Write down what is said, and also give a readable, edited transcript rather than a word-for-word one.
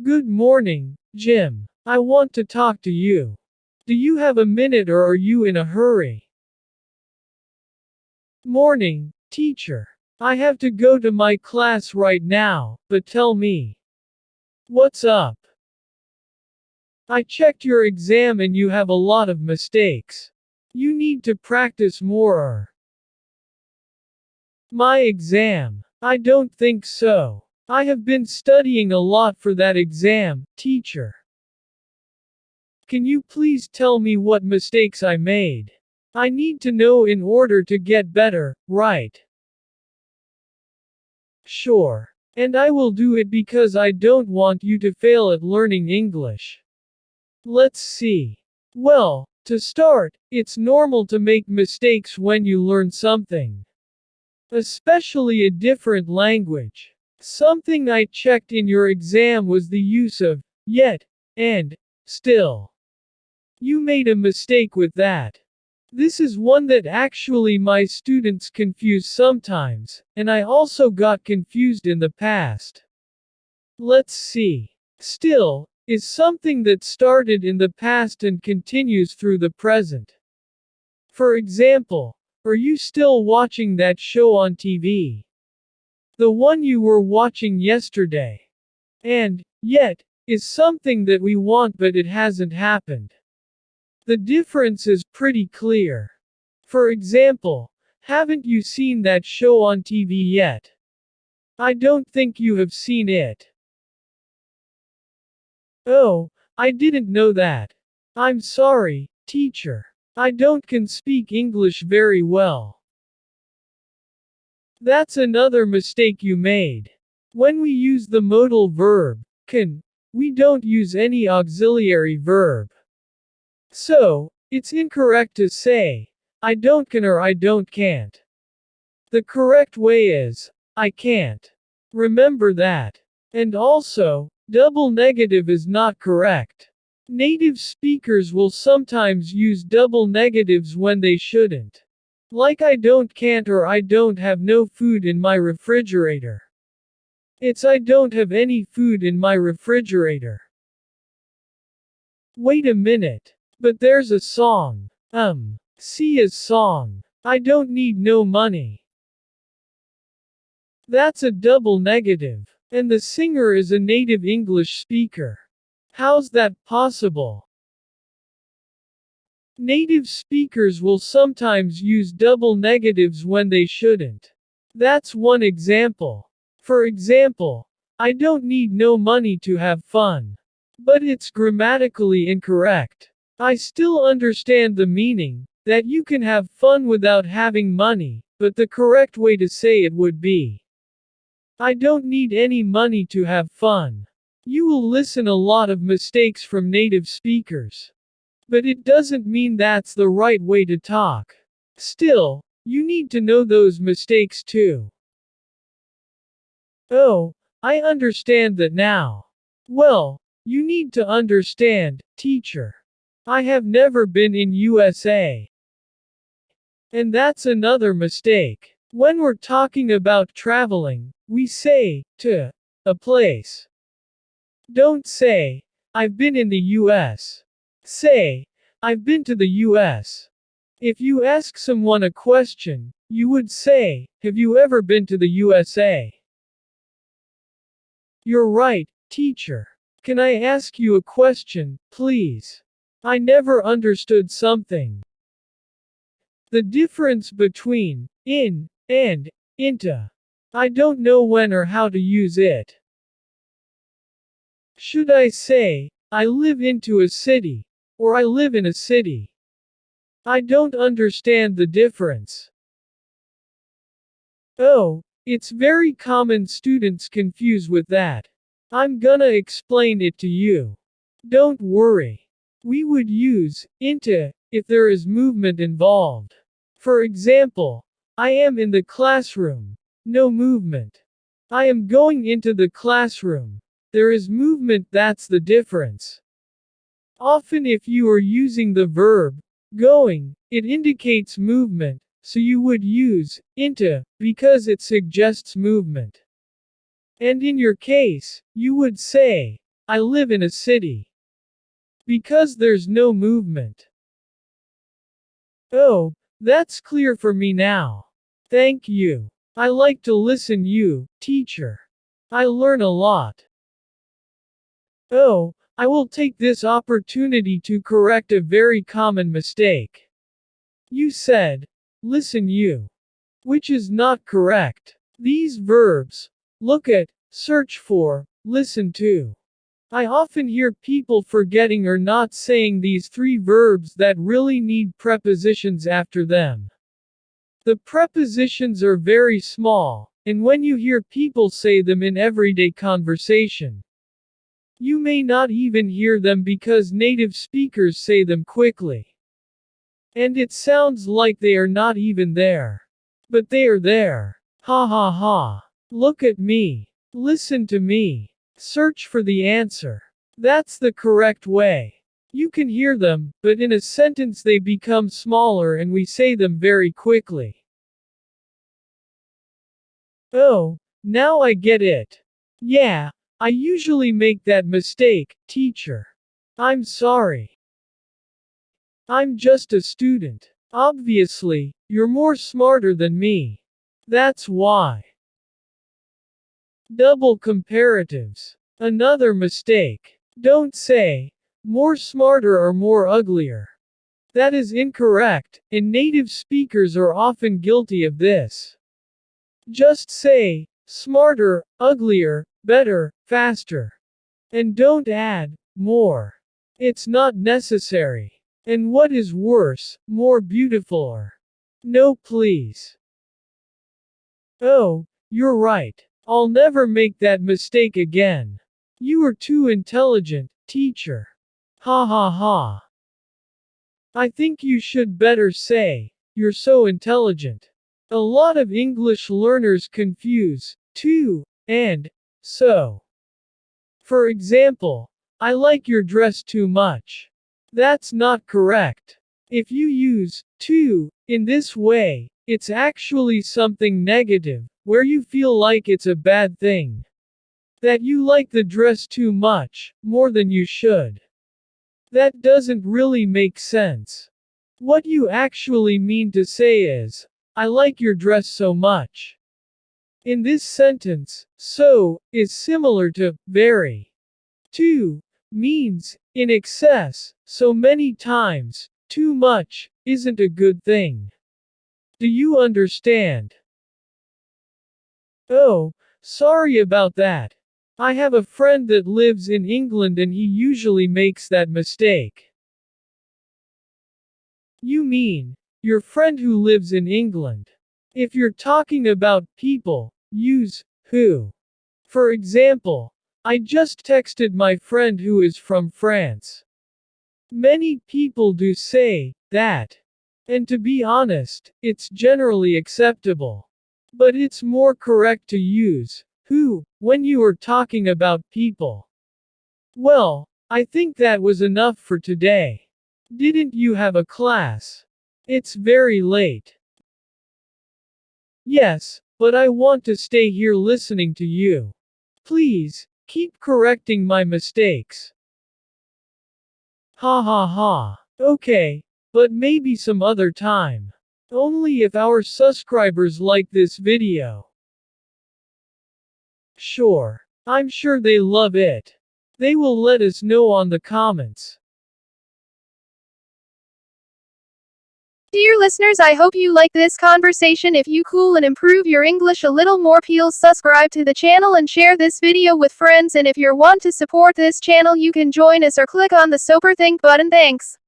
Good morning, Jim. I want to talk to you. Do you have a minute or are you in a hurry? Morning, teacher. I have to go to my class right now, but tell me. What's up? I checked your exam and you have a lot of mistakes. You need to practice more. My exam? I don't think so. I have been studying a lot for that exam, teacher. Can you please tell me what mistakes I made? I need to know in order to get better, right? Sure. And I will do it because I don't want you to fail at learning English. Let's see. Well, to start, it's normal to make mistakes when you learn something. Especially a different language. Something I checked in your exam was the use of yet and still. You made a mistake with that. This is one that actually my students confuse sometimes, and I also got confused in the past. Let's see. Still is something that started in the past and continues through the present. For example, are you still watching that show on TV? The one you were watching yesterday. And, yet, is something that we want but it hasn't happened. The difference is pretty clear. For example, haven't you seen that show on TV yet? I don't think you have seen it. Oh, I didn't know that. I'm sorry, teacher. I don't can speak English very well. That's another mistake you made. When we use the modal verb, can, we don't use any auxiliary verb. So, it's incorrect to say, I don't can or I don't can't. The correct way is, I can't. Remember that. And also, double negative is not correct. Native speakers will sometimes use double negatives when they shouldn't. Like I don't can't or I don't have no food in my refrigerator. It's I don't have any food in my refrigerator. Wait a minute. But there's a song. Sia's song. I don't need no money. That's a double negative. And the singer is a native English speaker. How's that possible? Native speakers will sometimes use double negatives when they shouldn't. That's one example. For example, I don't need no money to have fun. But it's grammatically incorrect. I still understand the meaning, that you can have fun without having money, but the correct way to say it would be, I don't need any money to have fun. You will listen a lot of mistakes from native speakers. But it doesn't mean that's the right way to talk. Still, you need to know those mistakes too. Oh, I understand that now. Well, you need to understand, teacher. I have never been in USA. And that's another mistake. When we're talking about traveling, we say, to a place. Don't say, I've been in the US. Say, I've been to the US. If you ask someone a question, you would say, have you ever been to the USA? You're right, teacher. Can I ask you a question, please? I never understood something. The difference between in and into. I don't know when or how to use it. Should I say, I live into a city, or I live in a city? I don't understand the difference. Oh, it's very common students confuse with that. I'm gonna explain it to you. Don't worry. We would use into if there is movement involved. For example, I am in the classroom. No movement. I am going into the classroom. There is movement, that's the difference. Often if you are using the verb going, it indicates movement, so you would use into because it suggests movement. And in your case, you would say, I live in a city. Because there's no movement. Oh, that's clear for me now. Thank you. I like to listen you, teacher. I learn a lot. Oh, I will take this opportunity to correct a very common mistake. You said, listen you, which is not correct. These verbs, look at, search for, listen to. I often hear people forgetting or not saying these three verbs that really need prepositions after them. The prepositions are very small, and when you hear people say them in everyday conversation, you may not even hear them because native speakers say them quickly. And it sounds like they are not even there. But they are there. Ha ha ha. Look at me. Listen to me. Search for the answer. That's the correct way. You can hear them, but in a sentence they become smaller and we say them very quickly. Oh, now I get it. Yeah, I usually make that mistake, teacher. I'm sorry. I'm just a student. Obviously, you're more smarter than me. That's why. Double comparatives. Another mistake. Don't say, more smarter or more uglier. That is incorrect, and native speakers are often guilty of this. Just say, smarter, uglier, better, faster. And don't add, more. It's not necessary. And what is worse, more beautiful or. No please. Oh, you're right. I'll never make that mistake again. You are too intelligent, teacher. Ha ha ha. I think you should better say, you're so intelligent. A lot of English learners confuse too and so. For example, I like your dress too much. That's not correct. If you use too in this way, it's actually something negative, where you feel like it's a bad thing. That you like the dress too much, more than you should. That doesn't really make sense. What you actually mean to say is, I like your dress so much. In this sentence, so is similar to very. Too means in excess, so many times, too much isn't a good thing. Do you understand? Oh, sorry about that. I have a friend that lives in England and he usually makes that mistake. You mean, your friend who lives in England. If you're talking about people, use who. For example, I just texted my friend who is from France. Many people do say that. And to be honest, it's generally acceptable. But it's more correct to use who when you are talking about people. Well, I think that was enough for today. Didn't you have a class? It's very late. Yes, but I want to stay here listening to you. Please, keep correcting my mistakes. Ha ha ha. Okay, but maybe some other time. Only if our subscribers like this video. Sure. I'm sure they love it. They will let us know on the comments. Dear listeners, I hope you like this conversation. If you cool and improve your English a little more, please subscribe to the channel and share this video with friends. And if you want to support this channel, you can join us or click on the super thank button. Thanks.